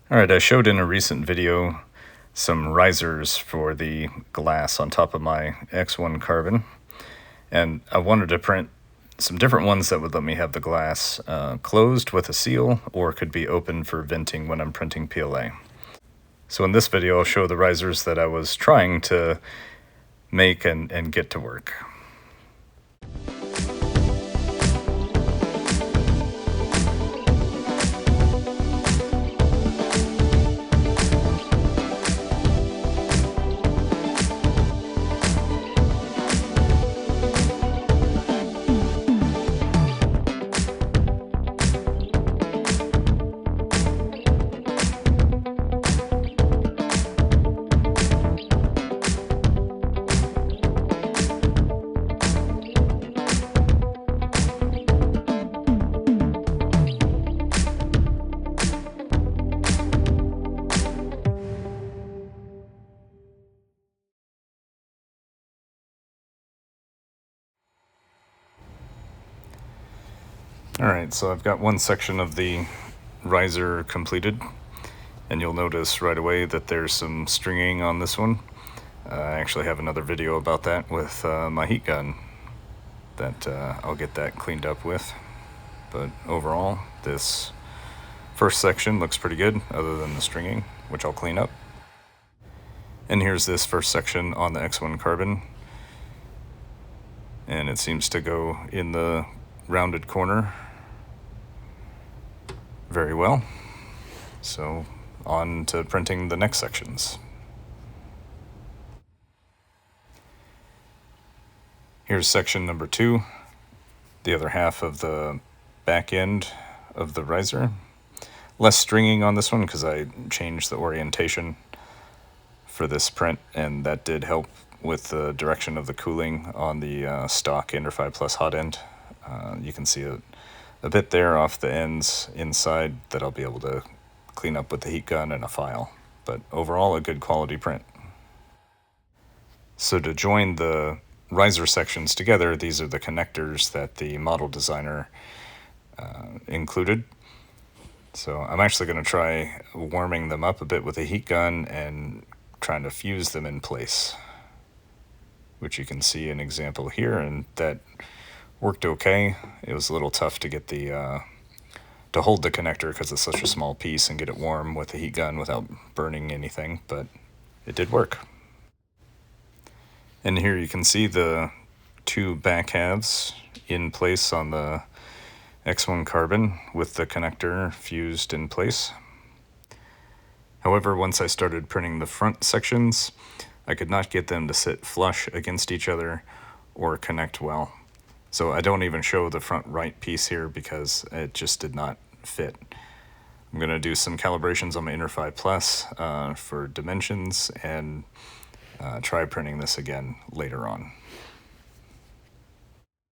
Alright, I showed in a recent video some risers for the glass on top of my X1 carbon, and I wanted to print some different ones that would let me have the glass closed with a seal, or could be open for venting when I'm printing PLA. So in this video I'll show the risers that I was trying to make and get to work. Alright, so I've got one section of the riser completed, and you'll notice right away that there's some stringing on this one. I actually have another video about that with my heat gun that I'll get that cleaned up with. But overall, this first section looks pretty good, other than the stringing, which I'll clean up. And here's this first section on the X1 carbon, and it seems to go in the rounded corner very well. So on to printing the next sections. Here's section number 2, the other half of the back end of the riser. Less stringing on this one because I changed the orientation for this print, and that did help with the direction of the cooling on the stock Ender 5 Plus hot end. You can see a bit there off the ends inside that I'll be able to clean up with the heat gun and a file. But overall, a good quality print. So to join the riser sections together, these are the connectors that the model designer included. So I'm actually going to try warming them up a bit with a heat gun and trying to fuse them in place, which you can see an example here, and that worked okay. It was a little tough to get the to hold the connector because it's such a small piece and get it warm with the heat gun without burning anything, but it did work. And here you can see the two back halves in place on the X1 carbon with the connector fused in place. However, once I started printing the front sections, I could not get them to sit flush against each other or connect well. So I don't even show the front right piece here because it just did not fit. I'm going to do some calibrations on my Ender 5 Plus for dimensions and try printing this again later on.